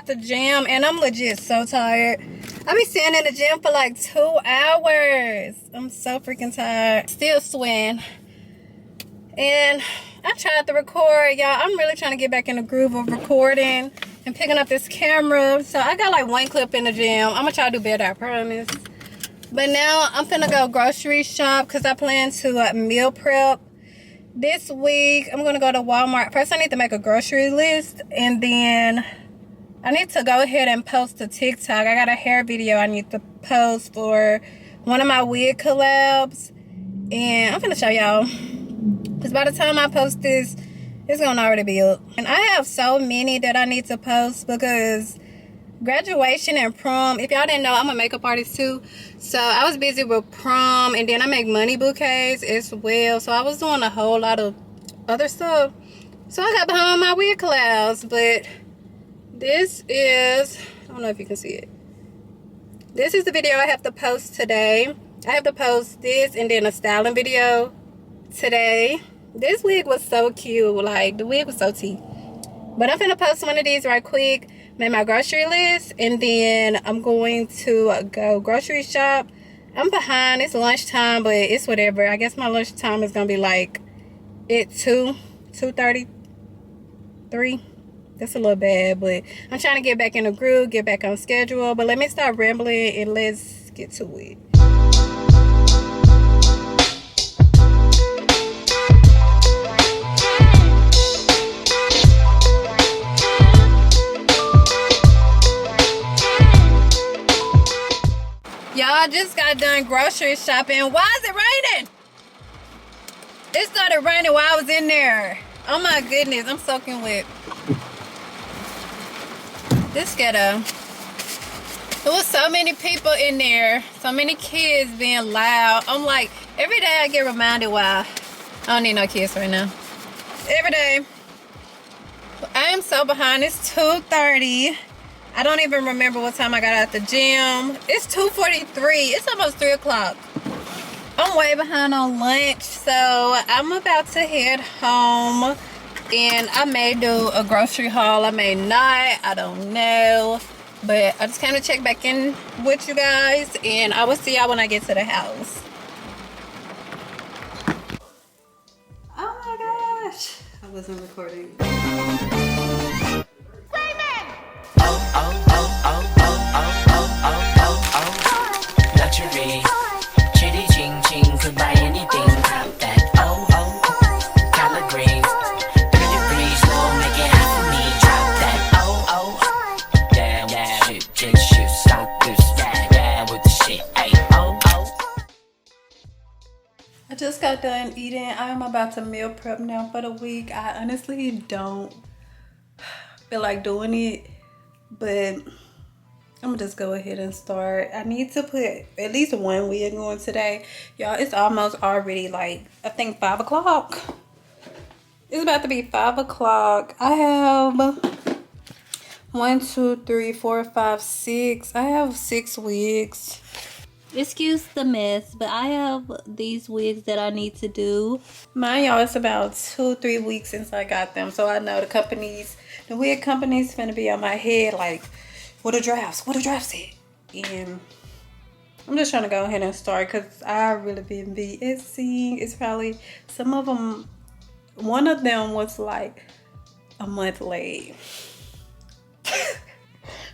out the gym and I'm legit so tired. I be sitting in the gym for like 2 hours. I'm so freaking tired. Still sweating. And I tried to record, y'all. I'm really trying to get back in the groove of recording and picking up this camera. So I got like 1 clip in the gym. I'm gonna try to do better, I promise. But now I'm finna go grocery shop because I plan to meal prep. This week, I'm going to go to Walmart. First, I need to make a grocery list. And then I need to go ahead and post a TikTok. I got a hair video I need to post for one of my wig collabs. And I'm going to show y'all. Because by the time I post this, it's going to already be up. And I have so many that I need to post because graduation and prom, if y'all didn't know, I'm a makeup artist too. So I was busy with prom, and then I make money bouquets as well. So I was doing a whole lot of other stuff. So I got behind my wig collabs. But this is, I don't know if you can see it. This is the video I have to post today. I have to post this and then a styling video today. This wig was so cute. Like, the wig was so tea. But I'm gonna post one of these right quick. Make my grocery list, and then I'm going to go grocery shop. I'm behind. It's lunchtime, but it's whatever. I guess my lunchtime is gonna be like at 2:33. That's a little bad, but I'm trying to get back in the groove, get back on schedule. But let me stop rambling and let's get to it. Y'all, just got done grocery shopping. Why is it raining? It started raining while I was in there. Oh my goodness, I'm soaking wet. This ghetto. There was so many people in there. So many kids being loud. I'm like, every day I get reminded why I don't need no kids right now. Every day. I am so behind. It's 2:30. I don't even remember what time I got out the gym. It's 2:43. It's almost 3 o'clock. I'm way behind on lunch. So I'm about to head home. And I may do a grocery haul. I may not. I don't know. But I just came to check back in with you guys. And I will see y'all when I get to the house. Oh my gosh. I wasn't recording. Luxury, chitty ching ching, could buy anything. Top that, color green, 3 degrees, Lord, make it hot for me. Drop that, damn, shit, just shoot, stop this, down with the shit, ay, I just got done eating. I'm about to meal prep now for the week. I honestly don't feel like doing it, but I'm gonna just go ahead and start. I need to put at least 1 wig on today. Y'all, it's almost already like, I think 5 o'clock. It's about to be 5 o'clock. I have 1, 2, 3, 4, 5, 6. I have 6 wigs. Excuse the mess, but I have these wigs that I need to do. Mine, y'all, it's about 2-3 weeks since I got them. So I know the wig companies finna be on my head like, what are drafts at? And I'm just trying to go ahead and start because I really been BSing. It's probably some of them. One of them was like a month late.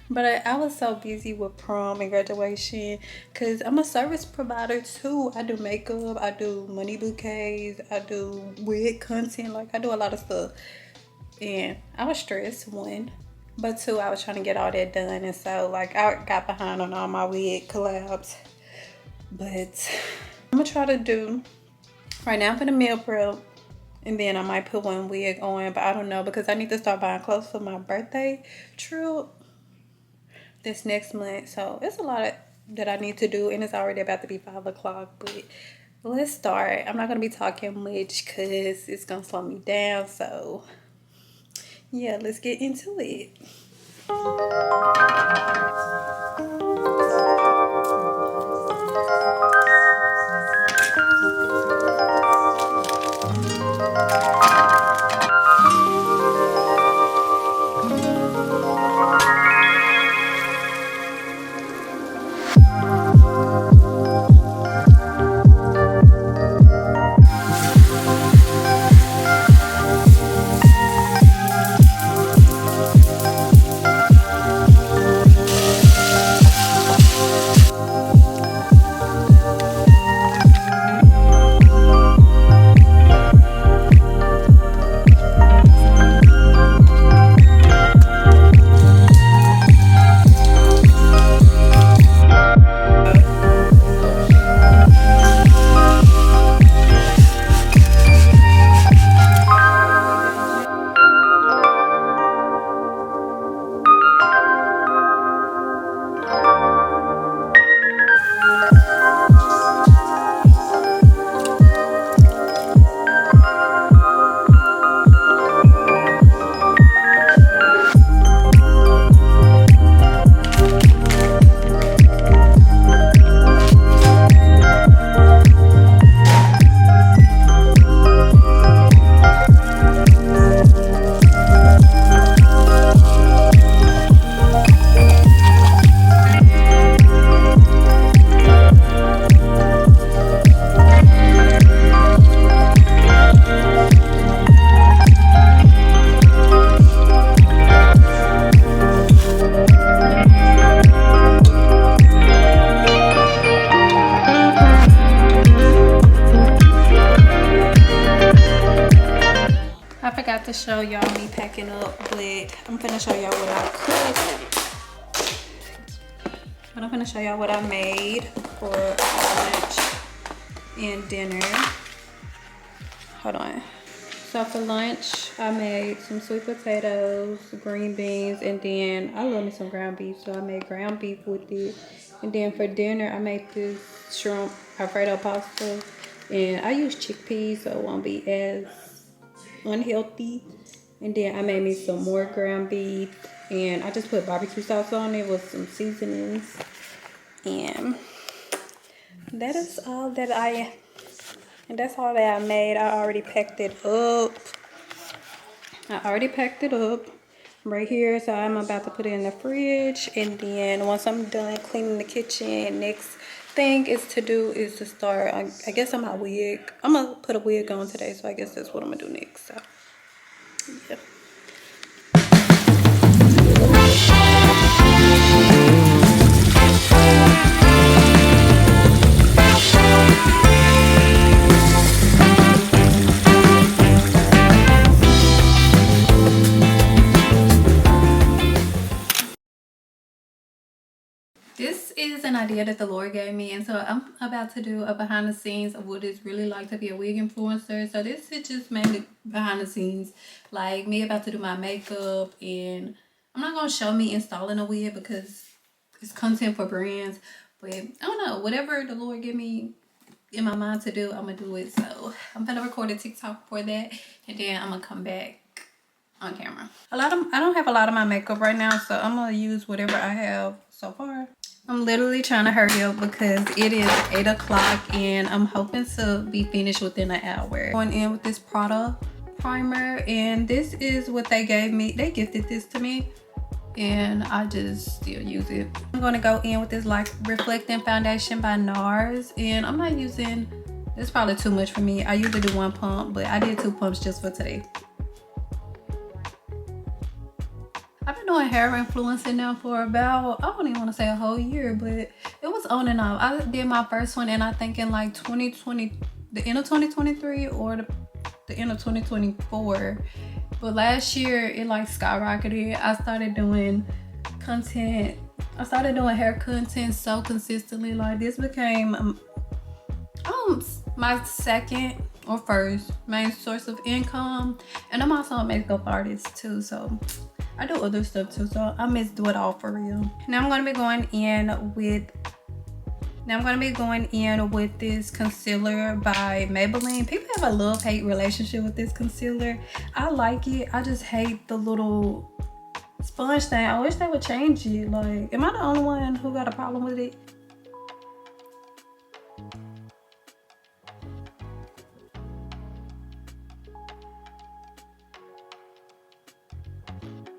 But I was so busy with prom and graduation because I'm a service provider too. I do makeup, I do money bouquets, I do wig content. Like, I do a lot of stuff. And I was stressed, 1. But 2, I was trying to get all that done. And so, like, I got behind on all my wig collabs. But I'm going to try to do, right now I'm going to meal prep. And then I might put 1 wig on. But I don't know because I need to start buying clothes for my birthday trip this next month. So, it's a lot that I need to do. And it's already about to be 5 o'clock. But let's start. I'm not going to be talking much because it's going to slow me down. So yeah, let's get into it. show y'all me packing up, but I'm finna show y'all what I cooked. But I'm finna show y'all what I made for lunch and dinner. Hold on. So for lunch, I made some sweet potatoes, green beans, and then I love me some ground beef, so I made ground beef with it. And then for dinner, I made this shrimp Alfredo pasta, and I use chickpeas, so it won't be as unhealthy. And then I made me some more ground beef, and I just put barbecue sauce on it with some seasonings. And that's all that I made. I already packed it up. Right here, so I'm about to put it in the fridge. And then once I'm done cleaning the kitchen, next thing is to start, I guess, on my wig. I'm gonna put a wig on today, so I guess that's what I'm gonna do next. So yeah. This is an idea that the Lord gave me, and so I'm about to do a behind the scenes of what it's really like to be a wig influencer. So this is just mainly behind the scenes, like me about to do my makeup, and I'm not gonna show me installing a wig because it's content for brands. But I don't know, whatever the Lord give me in my mind to do, I'm gonna do it. So I'm gonna record a TikTok for that, and then I'm gonna come back on camera. I don't have a lot of my makeup right now, so I'm gonna use whatever I have so far. I'm literally trying to hurry up because it is 8 o'clock and I'm hoping to be finished within an hour. Going in with this Prada primer, and this is what they gave me. They gifted this to me and I just still use it. I'm going to go in with this like reflecting foundation by NARS, and I'm not using, it's probably too much for me. I usually do 1 pump, but I did 2 pumps just for today. I've been doing hair influencing now for about, I don't even want to say a whole year, but it was on and off. I did my first one, and I think in like 2020, the end of 2023 or the end of 2024. But last year it like skyrocketed. I started doing content. I started doing hair content so consistently. Like this became my second or first main source of income, and I'm also a makeup artist too, so I do other stuff too, so I miss do it all for real. Now I'm gonna be going in with this concealer by Maybelline. People have a love-hate relationship with this concealer. I like it. I just hate the little sponge thing. I wish they would change it. Like, am I the only one who got a problem with it?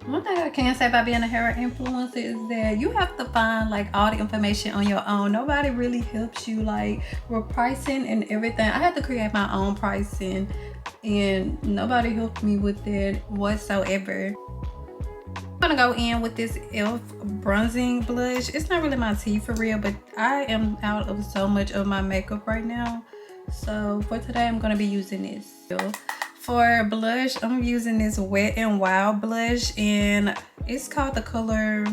One thing I can say about being a hair influencer is that you have to find like all the information on your own. Nobody really helps you like with pricing and everything. I had to create my own pricing and nobody helped me with it whatsoever. I'm gonna go in with this e.l.f. bronzing blush. It's not really my tea for real, but I am out of so much of my makeup right now. So for today, I'm gonna be using this. For blush, I'm using this Wet n Wild blush, and it's called the color,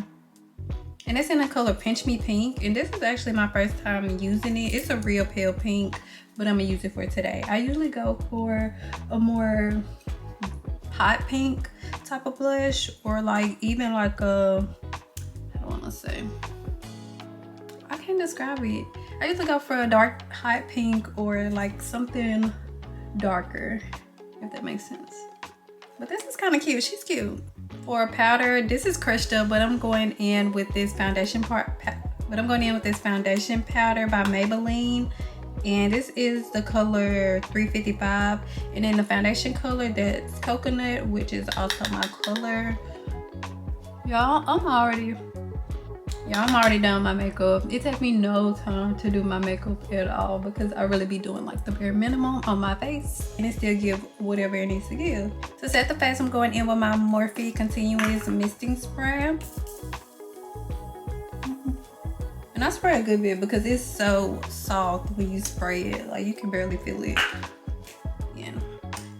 and it's in the color Pinch Me Pink, and this is actually my first time using it. It's a real pale pink, but I'm gonna use it for today. I usually go for a more hot pink type of blush, or like even like a, I don't want to say, I can't describe it. I usually go for a dark hot pink or like something darker, if that makes sense. But this is kind of cute. She's cute. For powder, this is crushed up, but I'm going in with this foundation powder by Maybelline, and this is the color 355, and then the foundation color that's coconut, which is also my color. Y'all, I'm already done my makeup. It takes me no time to do my makeup at all because I really be doing like the bare minimum on my face, and it still give whatever it needs to give. To set the face, I'm going in with my Morphe Continuous Misting Spray. And I spray a good bit because it's so soft when you spray it. Like you can barely feel it. Yeah.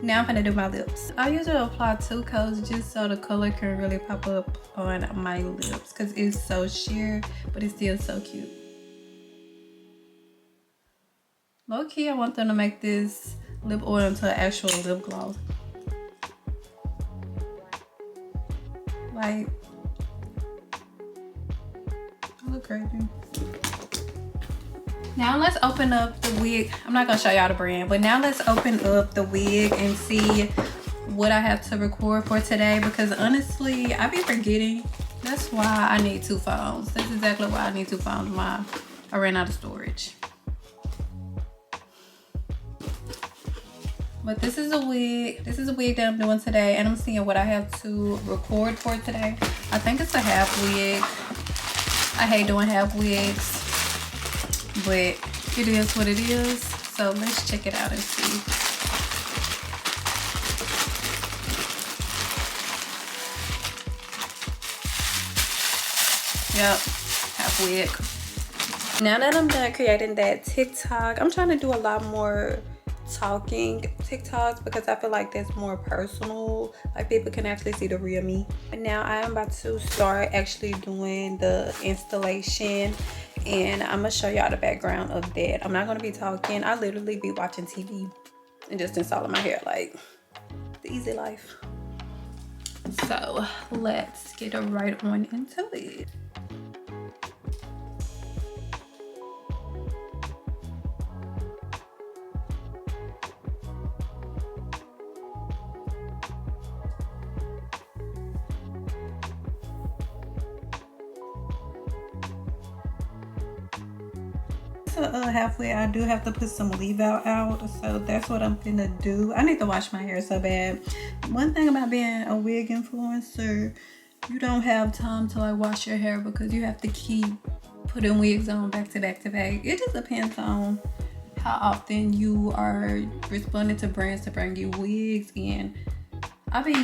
Now I'm gonna do my lips. I usually apply 2 coats just so the color can really pop up on my lips because it's so sheer, but it's still so cute. Low key, I want them to make this lip oil into an actual lip gloss. Like, I look crazy. Now let's open up the wig. I'm not gonna show y'all the brand, but now let's open up the wig and see what I have to record for today, because honestly, I be forgetting. That's why I need 2 phones. That's exactly why I need 2 phones. I ran out of storage. But this is a wig. This is a wig that I'm doing today, and I'm seeing what I have to record for today. I think it's a half wig. I hate doing half wigs, but it is what it is. So let's check it out and see. Yep, half wig. Now that I'm done creating that TikTok, I'm trying to do a lot more talking TikToks because I feel like that's more personal. Like people can actually see the real me. And now I am about to start actually doing the installation, and I'm gonna show y'all the background of that. I'm not gonna be talking. I literally be watching TV and just installing my hair, like the easy life. So let's get right on into it. Halfway I do have to put some leave out, so that's what I'm gonna do. I need to wash my hair so bad. One thing about being a wig influencer, you don't have time to like wash your hair because you have to keep putting wigs on back to back to back. It just depends on how often you are responding to brands to bring you wigs, and I be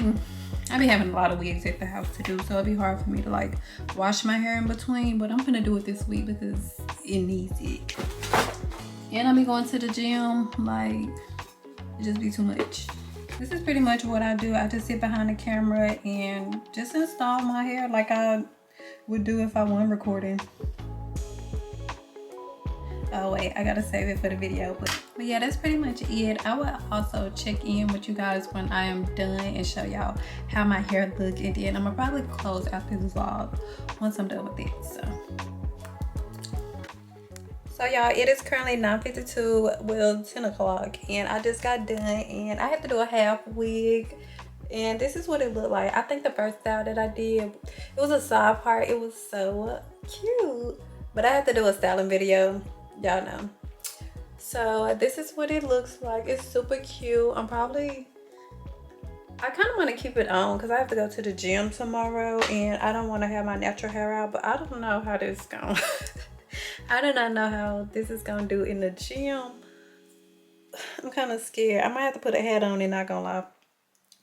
having a lot of wigs at the house to do, so it'd be hard for me to like wash my hair in between, but I'm gonna do it this week because it needs it. And I'll be going to the gym, like it just be too much. This is pretty much what I do. I just sit behind the camera and just install my hair like I would do if I wasn't recording. Oh wait, I gotta save it for the video, but yeah, that's pretty much it. I will also check in with you guys when I am done and show y'all how my hair look, and then I'm gonna probably close out this vlog once I'm done with it. So y'all, it is currently 9:52, well 10 o'clock, and I just got done and I have to do a half wig, and this is what it looked like. I think the first style that I did, it was a side part. It was so cute, but I have to do a styling video, y'all know. So this is what it looks like. It's super cute. I kind of want to keep it on because I have to go to the gym tomorrow, and I don't want to have my natural hair out, but I don't know how this is going. I do not know how this is gonna do in the gym. I'm kind of scared. I might have to put a hat on and not gonna lie,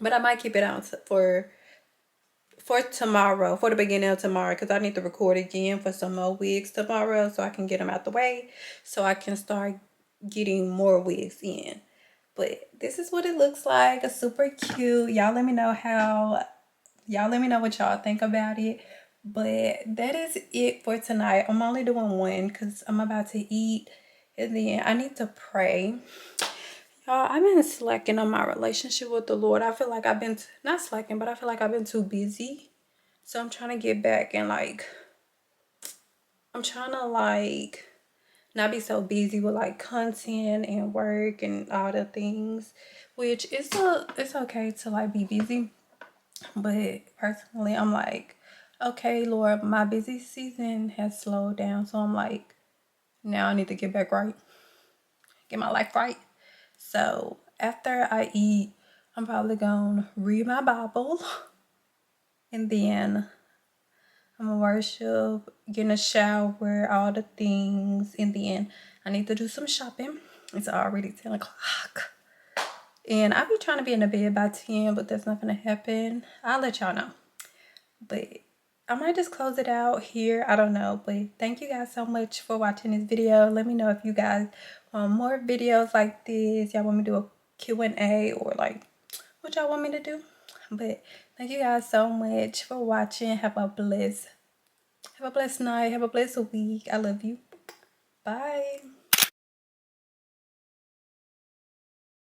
but I might keep it on for tomorrow, for the beginning of tomorrow, because I need to record again for some more wigs tomorrow so I can get them out the way so I can start getting more wigs in. But this is what it looks like. It's super cute. Y'all let me know what y'all think about it. But that is it for tonight. I'm only doing one because I'm about to eat, and then I need to pray. Y'all, I've been slacking on my relationship with the Lord. I feel like I've been not slacking, but I feel like I've been too busy. So I'm trying to get back and I'm trying to not be so busy with content and work and all the things, which it's okay to be busy. But personally, I'm okay, Lord, my busy season has slowed down. So I'm now I need to get back right. Get my life right. So after I eat, I'm probably going to read my Bible. And then I'm going to worship, get in a shower, all the things. And then I need to do some shopping. It's already 10 o'clock. And I'll be trying to be in the bed by 10, but that's not going to happen. I'll let y'all know. But I might just close it out here. I don't know. But thank you guys so much for watching this video. Let me know if you guys want more videos like this. Y'all want me to do Q&A or like what y'all want me to do. But thank you guys so much for watching. Have a blessed night. Have a blessed week. I love you. Bye.